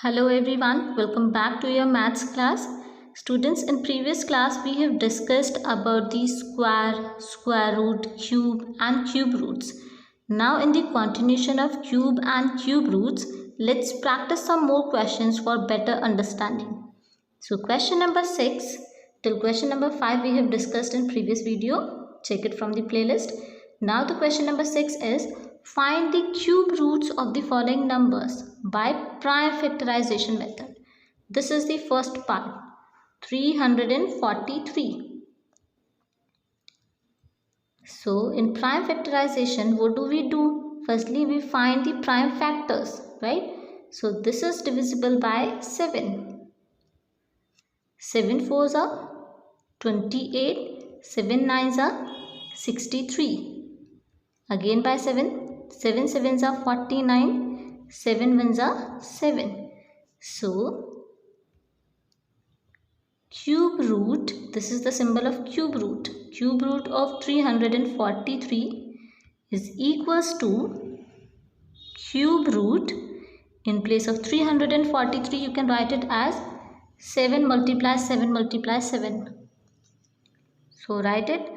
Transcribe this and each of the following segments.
Hello everyone, welcome back to your maths class. Students, in previous class we have discussed about the square root, cube and cube roots. Now in the continuation of cube and cube roots, let's practice some more questions for better understanding. So question number 6 till question number 5 we have discussed in previous video. Check it from the playlist. Now the question number 6 is, find the cube roots of the following numbers by prime factorization method. This is the first part, 343. So in prime factorization, what do? Firstly, we find the prime factors, right? So this is divisible by 7. 7 4s are 28, 7 9s are 63. Again by 7. 7 7s are 49, 7 1s are 7. So, cube root, this is the symbol of cube root. Cube root of 343 is equals to cube root. In place of 343, you can write it as 7 multiplies 7 multiplies 7. So, write it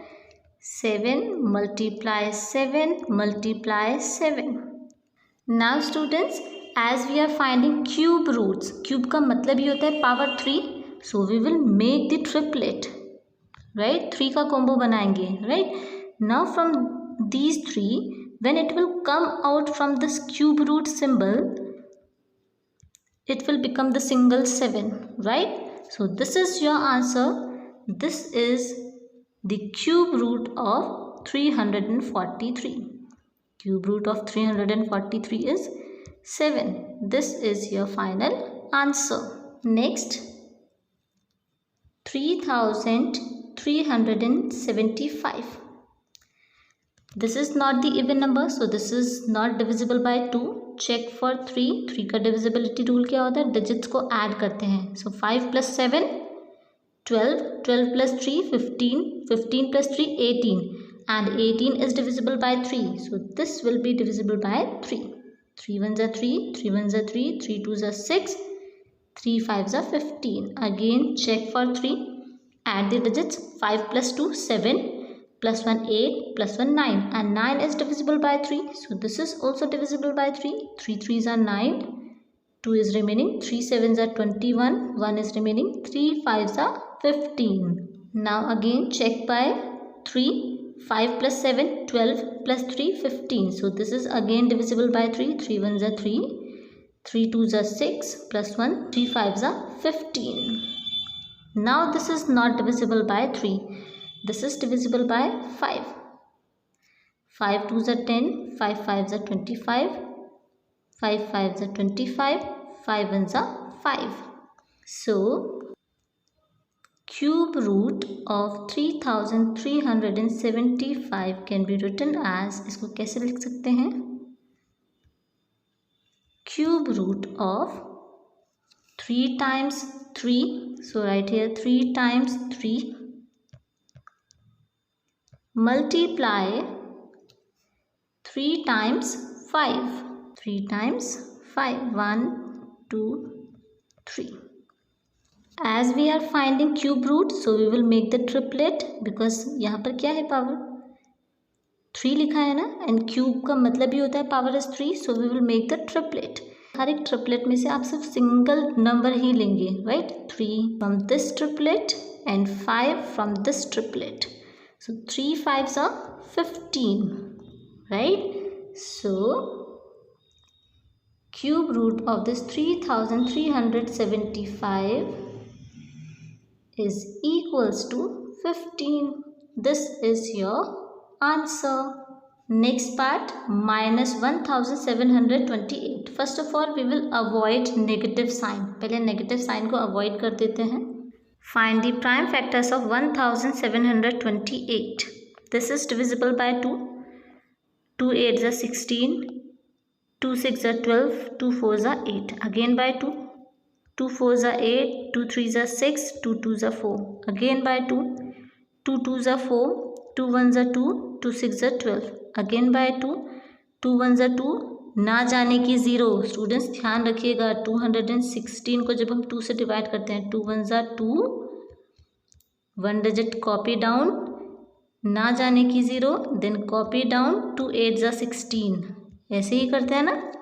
7 multiplies 7 multiplies 7. Now students, as we are finding cube roots, cube का मतलब ही होता है power 3. So we will make the triplet, right? 3 का combo बनाएंगे, right? Now from these 3, when it will come out from this cube root symbol, it will become the single 7, right? So this is your answer. This is the cube root of 343. Cube root of 343 is 7. This is your final answer. Next, 3375. This is not the even number, so this is not divisible by 2. Check for 3. 3 का divisibility rule क्या होता है? Digits को add करते हैं. So 5 plus 7, 12, 12 plus 3, 15, 15 plus 3, 18. And 18 is divisible by 3. So this will be divisible by 3. 3 1s are 3, 3 1s are 3, 3 2s are 6, 3 5s are 15. Again check for 3. Add the digits. 5 plus 2, 7, plus 1, 8, plus 1, 9. And 9 is divisible by 3. So this is also divisible by 3. 3 3s are 9. 2 is remaining. 3 7s are 21. 1 is remaining. 3 5s are 15. Now again check by 3. 5 plus 7, 12 plus 3, 15. So this is again divisible by 3. 3 1s are 3. 3 2s are 6 plus 1. 3 5s are 15. Now this is not divisible by 3. This is divisible by 5. 5 2s are 10. 5 5s are 25. 5 5s are 25. 5 1s are 5. So cube root of 3375 can be written as, इसको कैसे लिख सकते हैं? Cube root of 3 times 3. So right here 3 times 3 multiply 3 times 5. 3 times 5. 1, 2, 3. As we are finding cube root, so we will make the triplet because यहाँ पर क्या है power 3 लिखा है ना, and cube का मतलब ही होता है power is 3, so we will make the triplet. हर एक triplet में से आप सिर्फ single number ही लेंगे, right? 3 from this triplet and 5 from this triplet. So 3 5s are 15, right? So cube root of this 3375 is equals to 15. This is your answer. Next part, minus 1728. First of all, we will avoid negative sign. पहले negative sign को avoid कर देते हैं. Find the prime factors of 1728. This is divisible by 2. 2 8s are 16. 2 6 are 12. 2 4s are 8. Again by 2. 2 4s are 8, 2 3s are 6, 2 2s are 4. Again by 2, 2 2s are 4, 2 1s are 2, 2 6s are 12. Again by 2, 2 1s are 2, ना जाने की 0। Students ध्यान रखिएगा, 216 को जब हम 2 से divide करते हैं, 2 1 ज़ा 2, 1 डिजिट कॉपी डाउन, ना जाने की 0, देन कॉपी डाउन, 2 8 ज़ा 16, ऐसे ही करते हैं ना।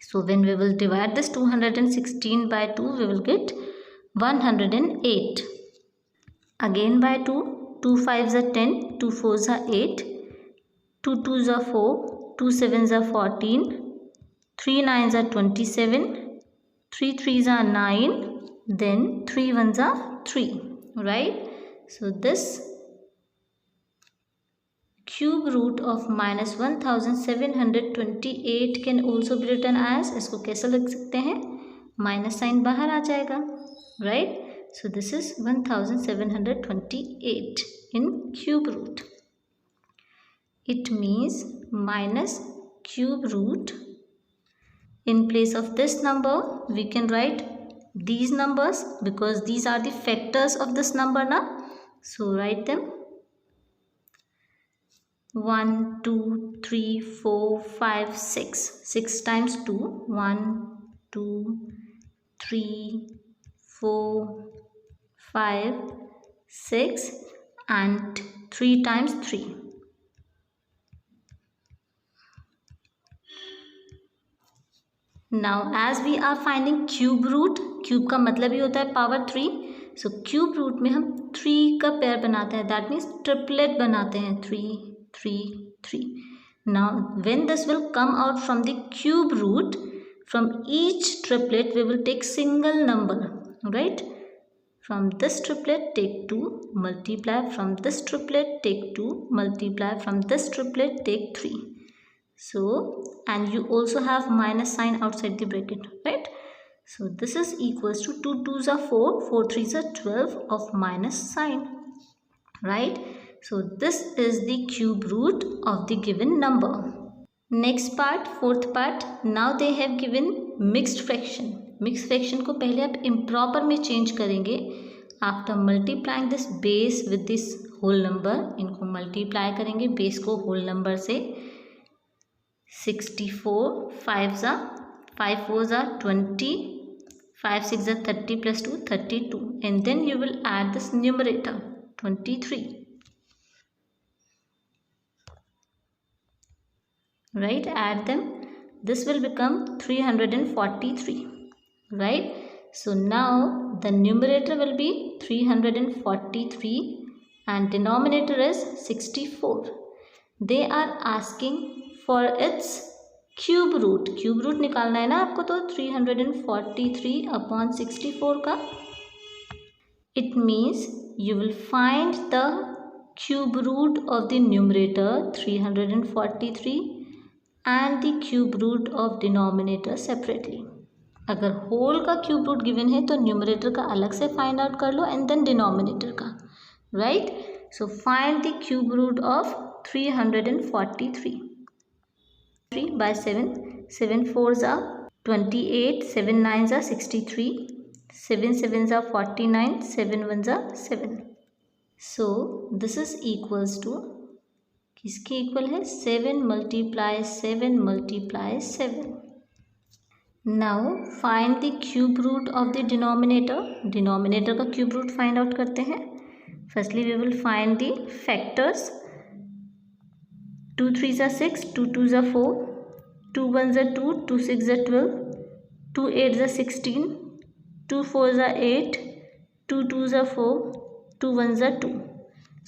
So when we will divide this 216 by 2, we will get 108. Again by 2, 2 5 ज़ा 10, 2 4 ज़ा 8, 2 2 ज़ा 4, 2 7 ज़ा 14, 3 9 ज़ा 27, 3 3 ज़ा 9, then 3 1 ज़ा 3, right? So this cube root of minus 1728 can also be written as, इसको कैसे लिख सकते हैं, माइनस साइन बाहर आ जाएगा, right? So this is 1728 in cube root. It means minus cube root. In place of this number, we can write these numbers because these are the factors of this number na. So write them 1 2 3 4 5 6. 6 times 2, 1 2 3 4 5 6, and 3 times 3. Now as we are finding cube root, cube का मतलब ही होता है power 3, so cube root में हम 3 का pair बनाते हैं, that means triplet बनाते हैं, 3 3 3. Now when this will come out from the cube root, from each triplet we will take single number, right? From this triplet take 2, multiply, from this triplet take 2, multiply, from this triplet take 3. So, and you also have minus sign outside the bracket, right? So this is equals to 2 2s are 4, 4 3s are 12 of minus sign, right? So this is the cube root of the given number. Next part, fourth part, now they have given mixed fraction. Mixed fraction को पहले आप improper में change करेंगे. After multiplying this base with this whole number, इनको multiply करेंगे base को whole number से. 64, 5 ज़ा 5 4 ज़ा 20, 5 6 ज़ा 30 plus 2 32, and then you will add this numerator 23, right? Add them, this will become 343, right? So now the numerator will be 343 and denominator is 64. They are asking for its cube root. Cube root निकालना है ना आपको, तो 343 upon 64 का. It means you will find the cube root of the numerator 343 and the cube root of denominator separately. अगर whole का cube root given है तो numerator का अलग से find out कर लो and then denominator का, right? So find the cube root of 343. 3 by 7, 7 4s are 28, 7 9s are 63, 7 7s are 49, 7 1s are 7. So this is equals to, किसके equal है, 7 multiply 7 multiply 7. Now find the cube root of the denominator. Denominator का cube root find out करते हैं. Firstly we will find the factors. 2 3s are 6, 2 2s are 4, 2 1s are 2, 2 6s are 12, 2 8s are 16, 2 4s are 8, 2 2s are 4, 2 1s are 2.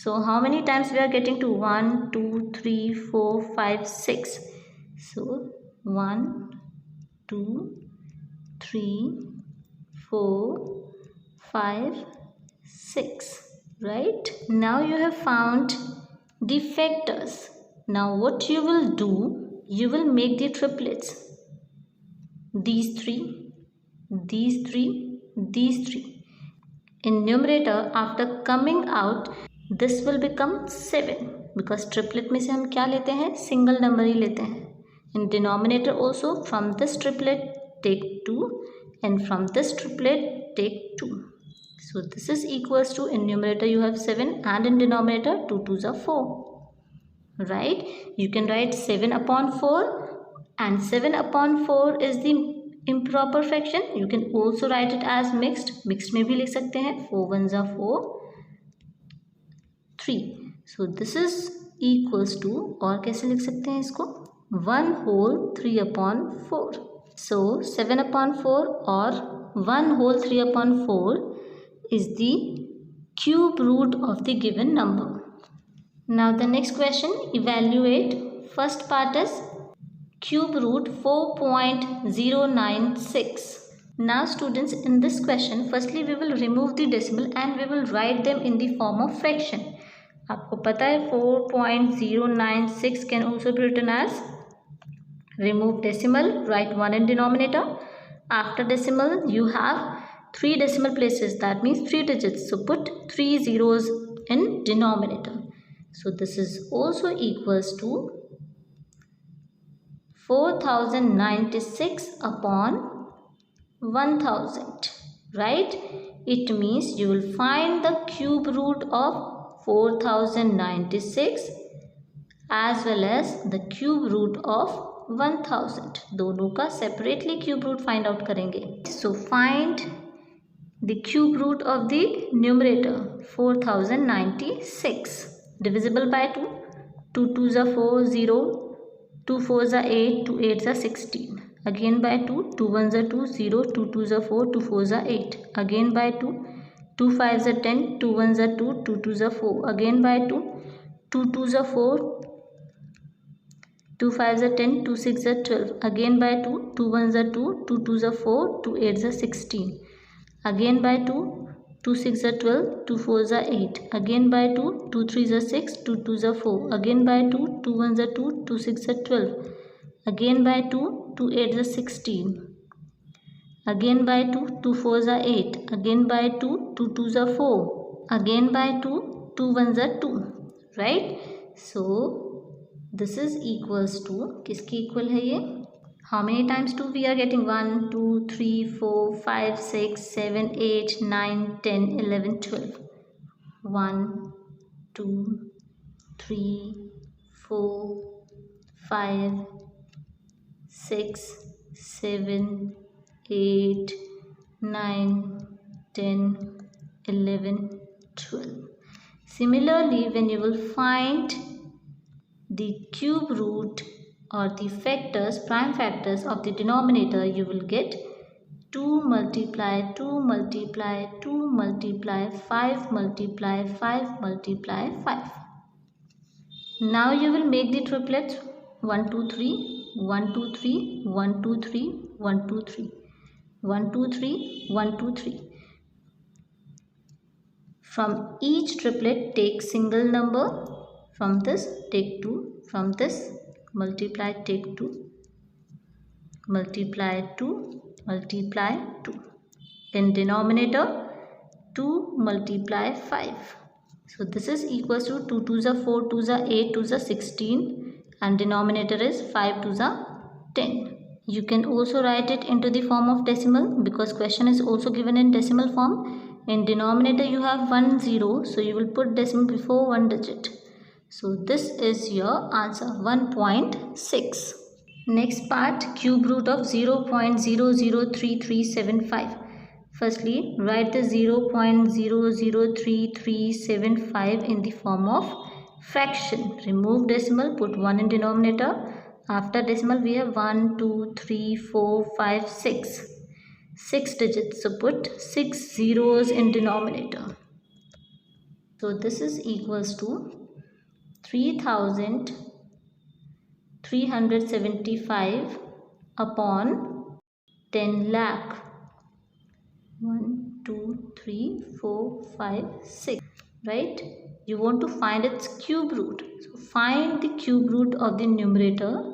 So how many times we are getting to? 1 2 3 4 5 6. So 1 2 3 4 5 6, right? Now you have found the factors. Now what you will do, you will make the triplets, these 3, these 3, these 3. In numerator, after coming out, this will become 7 because triplet में से हम क्या लेते हैं, single number ही लेते हैं. In denominator also, from this triplet take 2 and from this triplet take 2. So this is equals to, in numerator you have 7 and in denominator 2 2s are 4. Right? You can write 7 upon 4 and 7 upon 4 is the improper fraction. You can also write it as mixed में भी लिख सकते हैं. 4 1s are 4, 3. So this is equals to, और कैसे लिख सकते हैं इसको, 1 whole 3 upon 4. So 7 upon 4 or 1 whole 3 upon 4 is the cube root of the given number. Now the next question, evaluate. First part is cube root 4.096. Now students, in this question firstly we will remove the decimal and we will write them in the form of fraction. आपको पता है 4.096 can also be written as, remove decimal, write 1 in denominator. After decimal you have 3 decimal places, that means 3 digits, so put 3 zeros in denominator. So this is also equals to 4096 upon 1000, right? It means you will find the cube root of 4096 as well as the cube root of 1000. दोनों का separately cube root find out करेंगे. So find the cube root of the numerator 4096. Divisible by 2. 2 2s are 4, 0. 2 4s are 8, 2 8s are 16. Again by 2, 2 1s are 2, 0, 2 2s are 4, 2 4s are 8. Again by 2, 2 5s are 10, 2 1s are 2, 2 2s are 4. Again by 2, 2 2s are 4, 2 5s are 10, 2 6s are 12. Again by 2, 2 1s are 2, 2 2s are 4, 2 8s are 16. Again by 2, 2 6s are 12, 2 4s are 8. Again by 2, 2 3s are 6, 2 2s are 4. Again by 2, 2 1s are 2, 2 6s are 12. Again by 2, 2 8s are 16. Again by 2, 2 4s are 8. Again by 2, 2 2s are 4. Again by 2, 2 1s are 2. Right? So this is equals to, किसकी equal है ये? How many times 2 we are getting? 1 2 3 4 5 6 7 8 9 10 11 12. 1 2 3 4 5 6 7 8 9 10 11 12. Similarly, when you will find the cube root or the factors, prime factors of the denominator, you will get 2 multiply 2 multiply 2 multiply 5 multiply 5 multiply 5. Now you will make the triplets 1 2 3 1 2 3 1 2 3 1 2 3 1 2 3 1 2 3. From each triplet take single number. From this take 2. From this multiply take 2. Multiply 2. Multiply 2. In denominator 2 multiply 5. So this is equals to 2 2s are 4, 2s are 8, 2s are 16 and denominator is 5 2s are 10. You can also write it into the form of decimal because question is also given in decimal form. In denominator you have 1 0, so you will put decimal before one digit. So this is your answer, 1.6. Next part, cube root of 0.003375. Firstly, write the 0.003375 in the form of fraction. Remove decimal, put 1 in denominator. After decimal we have 1 2 3 4 5 6. 6 digits, so put 6 zeros in denominator. So this is equals to 3,375 upon 10 lakh. 1 2 3 4 5 6. Right? You want to find its cube root. So find the cube root of the numerator.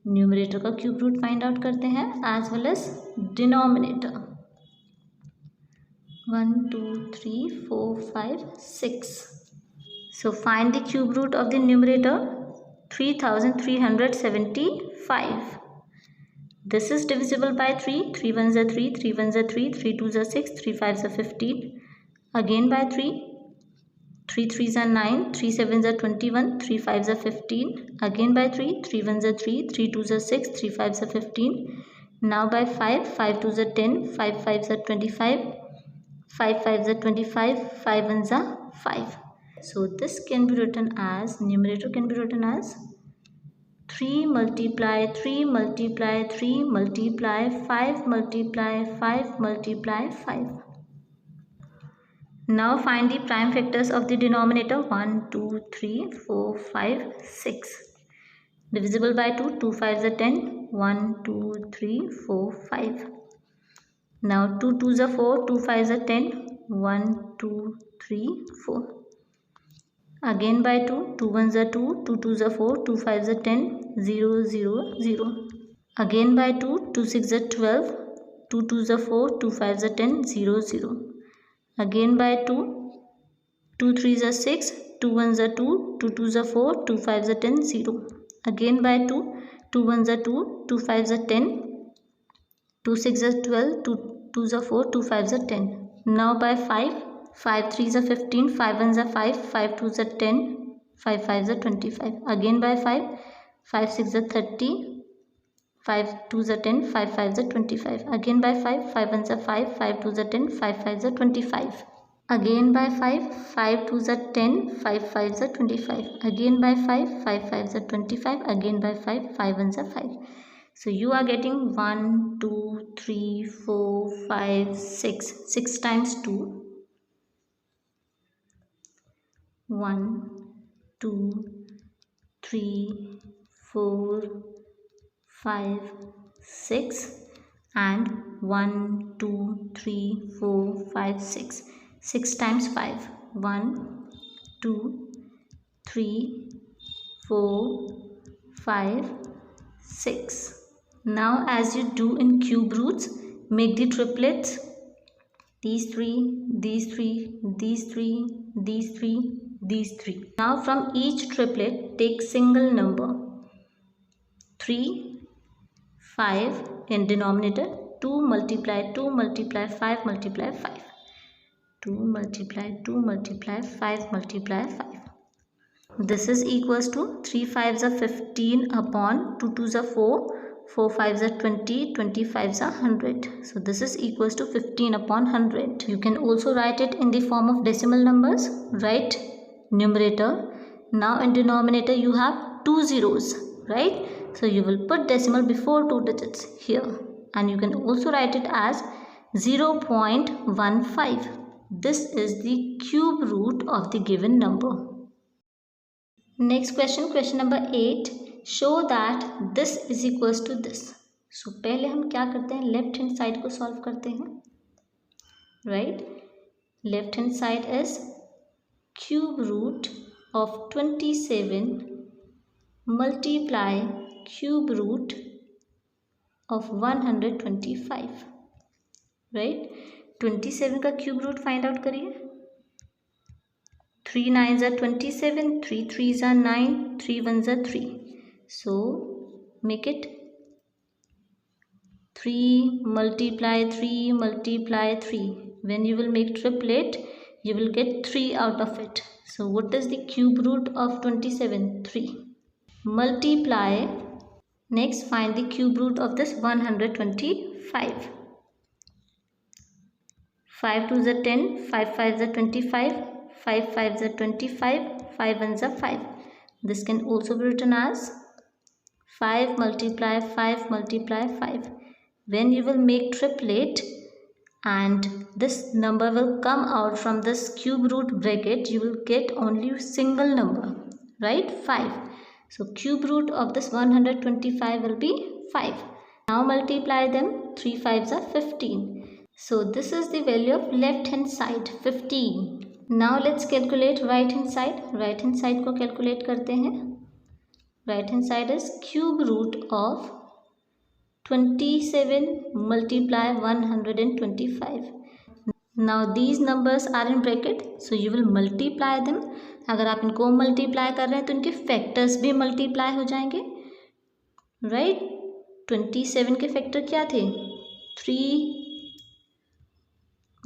Numerator का cube root find out करते हैं as well as denominator. 1 2 3 4 5 6. So find the cube root of the numerator 3375. This is divisible by 3. 3 1s are 3, 3 1s are 3, 3 2s are 6, 3 5s are 15. Again by 3. 3 3s are 9, 3 7s are 21, 3 5s are 15, again by 3, 3 1s are 3, 3 2s are 6, 3 5s are 15. Now by 5, 5 2s are 10, 5 5s are 25, 5 5s are 25, 5 1s are 5. So this can be written as, numerator can be written as 3 multiply 3 multiply 3 multiply 5 multiply 5 multiply 5. Now find the prime factors of the denominator. 1 2 3 4 5 6. Divisible by 2, 2 5s are 10, 1 2 3 4 5. Now 2 2s are 4, 2 5s are 10, 1 2 3 4. Again by 2, 2 1s are 2, 2 2s are 4, 2 5s are 10, 0 0 0. Again by 2, 2 6 are 12, 2 2s are 4, 2 5s are 10, 0 0. Again by 2, 2 3s are 6, 2 1s are 2, 2 2s are 4, 2 5s are 10, 0. Again by 2, 2 1s are 2, 2 5s are 10, 2 6 are 12, 2 2s are 4, 2 5s are 10. Now by 5, 5 3s are 15, 5 1s are 5, 5 2s are 10, 5 5s are 25. Again by 5, 5 6 are 30, 5 2s are 10, 5 5s are 25. Again by 5, 5 1s are 5, 5 2s are 10, 5 5s are 25. Again by 5, 5 2s are 10, 5 5s are 25. Again by 5, 5 5s are 25. Again by 5, 5 1s are 5. So you are getting 1 2 3 4 5 6. 6 times 2. 1 2 3 4 5 6 and 1 2 3 4 5 6. 6 times 5. 1 2 3 4 5 6. Now as you do in cube roots, make the triplets. These three, these three, these three, these three, these three. Now from each triplet take single number. 3 5 in denominator. 2 multiply 2 multiply 5 multiply 5. 2 multiply 2 multiply 5 multiply 5. This is equals to 3 5s are 15 upon 2 2s are 4, 4 5s are 20, 25s are 100. So this is equals to 15 upon 100. You can also write it in the form of decimal numbers. Write numerator. Now in denominator you have 2 zeros, right? So you will put decimal before 2 digits here. And you can also write it as 0.15. This is the cube root of the given number. Next question, question number 8. Show that this is equals to this. So पहले हम क्या करते हैं, left hand side को solve करते हैं, right. Left hand side is cube root of 27 multiply cube root of 125, right. 27 का cube root find out करिए. 3 9s are 27, 3 3s are 9, 3 1s are 3. So make it 3 multiply 3 multiply 3. When you will make triplet, you will get 3 out of it. So what is the cube root of 27? 3. Multiply. Next find the cube root of this 125. 5 2s are 10, 5 5s are 25, 5 5s are 25, 5 1s are 5. This can also be written as 5 multiply 5 multiply 5. When you will make triplet and this number will come out from this cube root bracket, you will get only single number, right? 5. So cube root of this 125 will be 5. Now multiply them. 3 5s are 15. So this is the value of left hand side, 15. Now let's calculate right hand side. Right hand side को calculate करते हैं. Right hand side is cube root of 27 multiply 125. Now these numbers are in bracket, so you will multiply them. अगर आप इनको multiply कर रहे हैं तो इनके factors भी multiply हो जाएंगे, right? 27 के factor क्या थे? 3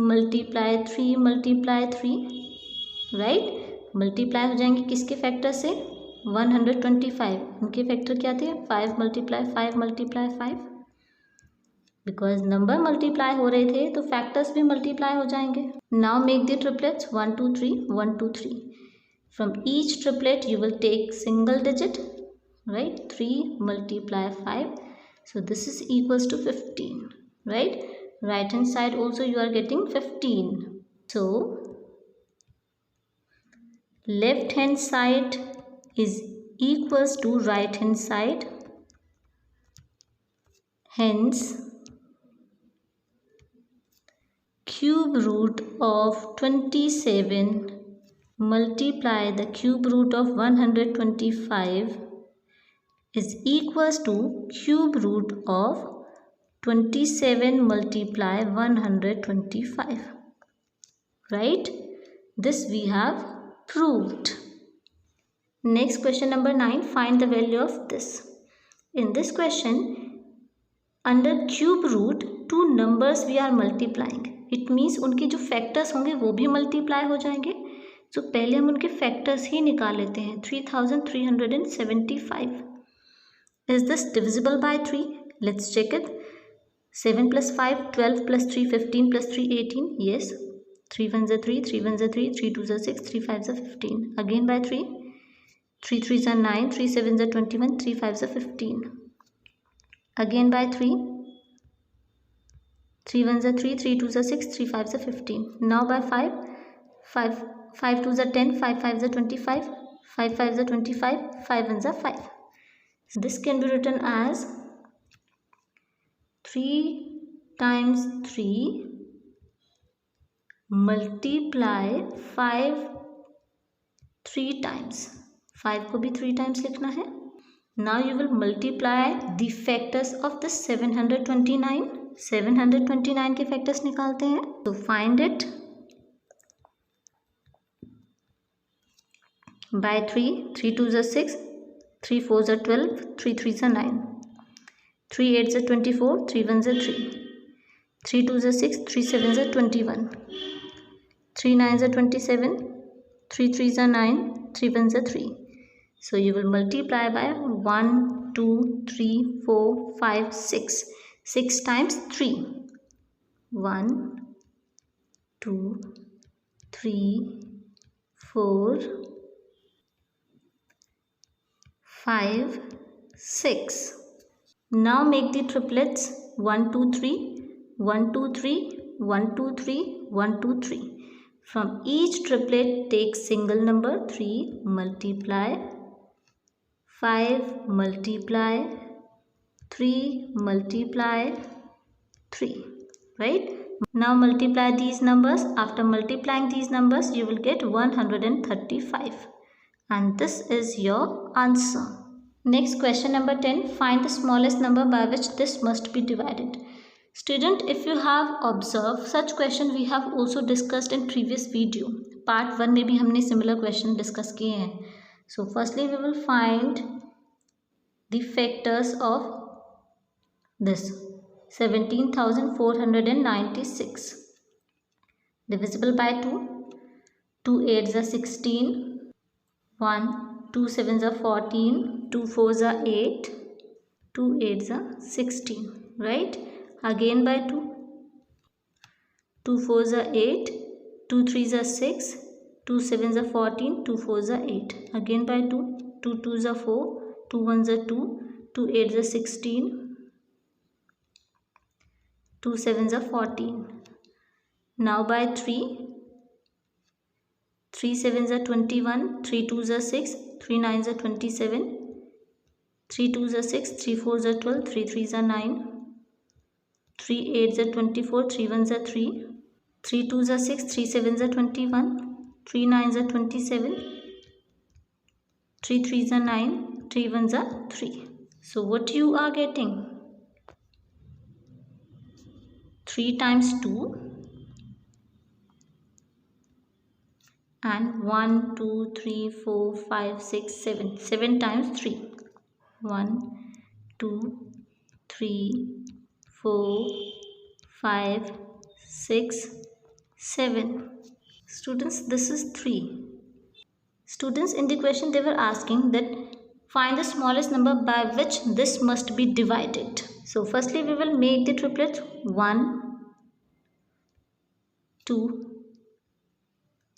multiply 3 multiply 3, right? मल्टीप्लाई हो जाएंगे किसके फैक्टर से, 125, उनके फैक्टर क्या थे, 5 multiply 5 multiply 5, because number multiply हो रहे थे तो फैक्टर्स भी मल्टीप्लाई हो जाएंगे. Now make the triplets 1 2 3 1 2 3. From each triplet you will take single digit, right? 3 multiply 5, so this is equals to 15, right? Right hand side also you are getting 15, so left hand side is equals to right hand side, hence cube root of 27 multiply the cube root of 125 is equals to cube root of 27 multiply 125, right? This we have proved. Next question number 9, find the value of this. In this question, under cube root two numbers we are multiplying, it means उनके जो factors होंगे वो भी multiply हो जाएंगे. तो पहले हम उनके factors ही निकाल लेते हैं. 3375. Is this divisible by 3? Let's check it. 7 plus 5, 12 plus 3, 15 plus 3, 18. Yes. 3 1s are 3, 3 1s are 3, 3 2s are 6, 3 5s are 15. Again by 3. 3 3s are 9, 3 7s are 21, 3 5s are 15. Again by 3. 3 1s are 3, 3 2s are 6, 3 5s are 15. Now by 5. 5 2s are 10, 5 5s are 25, 5 5s are 25, 5 1s are 5. So this can be written as 3 times 3 multiply 5 3 times. 5 को भी 3 times लिखना है. Now you will multiply the factors of the 729. 729 के factors निकालते हैं. So find it by 3. 3 2s are 6, 3 4s are 12, 3 3s are 9, 3 8s are 24, 3 1s are 3, 3 2s are 6, 3 7s are 21, 3 9s are 27, 3 3s are 9, 3 1s are 3. So you will multiply by 1 2 3 4 5 6. 6 times 3. 1 2 3 4 5 6. Now make the triplets 1 2 3 1 2 3 1 2 3 1 2 3. From each triplet take single number. 3 multiply 5 multiply 3 multiply 3, right? Now multiply these numbers. After multiplying these numbers you will get 135, and this is your answer. Next question number 10, find the smallest number by which this must be divided. Student, if you have observed, such question we have also discussed in previous video. Part 1 में भी हमने similar question discuss किए हैं. So firstly we will find the factors of this 17,496. Divisible by 2. 2 8s are 16. 1 2 7s are 14. 2 4s are 8. 2 8s are 16. Right? Again by 2. 2 4s are 8. 2 3s are 6. 2 7s are 14. 2 4s are 8. Again by 2. 2 2s are 4. 2 1s are 2. 2 8s are 16. 2 7s are 14. Now by 3. 3 7s are 21. 3 2s are 6. 3 9s are 27. 3 2s are 6. 3 4s are 12. 3 3s are 9. 3 8s are 24. 3 1s are 3. 3 2s are 6. 3 7s are 21. 3 9s are 27. 3 3s are 9. 3 1s are 3. So what you are getting? 3 times 2 and 1 2 3 4 5 6 7. 7 times 3. 1 2 3 4 5 6 7. Students, this is 3. Students, in the question they were asking that find the smallest number by which this must be divided. So firstly we will make the triplets 1, 2,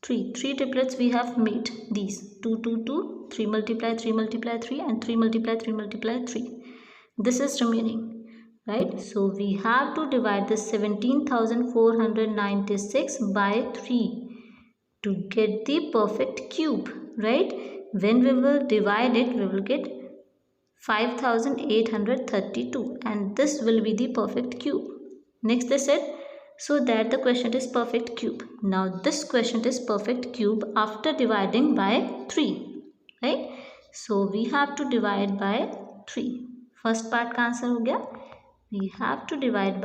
3. 3 triplets we have made these 2, 2, 2, 3 multiply 3 multiply 3 and 3 multiply 3 multiply 3. This is remaining, right? So we have to divide this 17,496 by 3 to get the perfect cube, right? When we will divide it, we will get 5,832 and this will be the perfect cube. Next they said, so that the quotient is perfect cube. Now this quotient is perfect cube after dividing by 3, right? So we have to divide by 3. First part का answer हो गया. We have to divide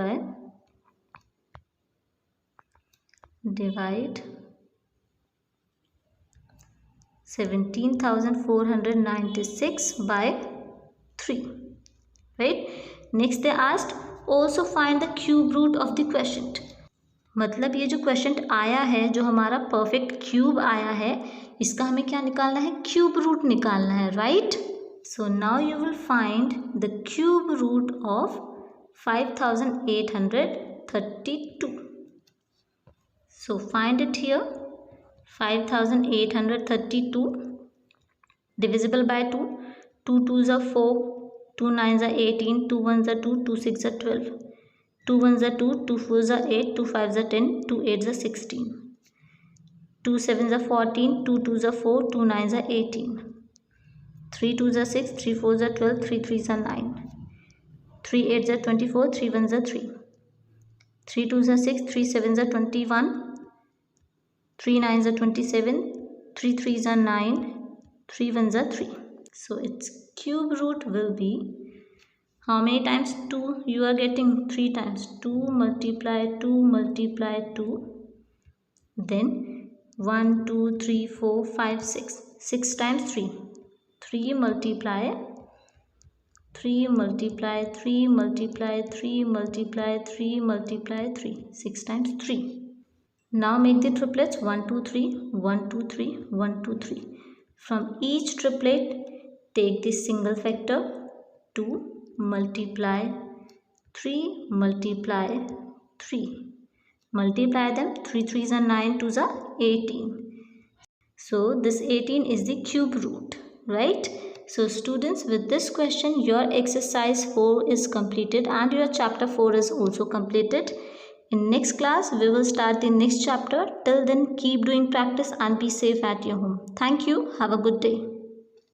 17,496 by 3, right? Next they asked also find the cube root of the quotient. मतलब ये जो question आया है, जो हमारा परफेक्ट क्यूब आया है, इसका हमें क्या निकालना है? क्यूब रूट निकालना है, right? So now you will find the cube root of 5,832. So find it here. 5,832 divisible by 2. 2 2s are 4, 2 9s are 18, 2 1s are 2, 2 6 are 12. 2 1s are 2, 2 4s are 8, 2 5s are 10, 2 8s are 16. 2 7s are 14, 2 2s are 4, 2 9s are 18. 3 2s are 6, 3 4s are 12, 3 3s are 9. 3 8s are 24, 3 1s are 3. 3 2s are 6, 3 7s are 21. 3 9s are 27, 3 3s are 9, 3 1s are 3. So its cube root will be, how many times 2 you are getting? 3 times. 2 multiply 2 multiply 2, then 1 2 3 4 5 6, 6 times 3. 3 multiply 3 multiply 3 multiply 3 multiply 3 multiply 3, 6 times 3. Now make the triplets 1 2 3 1 2 3 1 2 3. From each triplet take the single factor 2 multiply 3 multiply 3. Multiply them, 3 3s are 9, 2s are 18. So this 18 is the cube root, right? So students, with this question your exercise 4 is completed and your chapter 4 is also completed. In next class we will start the next chapter. Till then keep doing practice and be safe at your home. Thank you. Have a good day.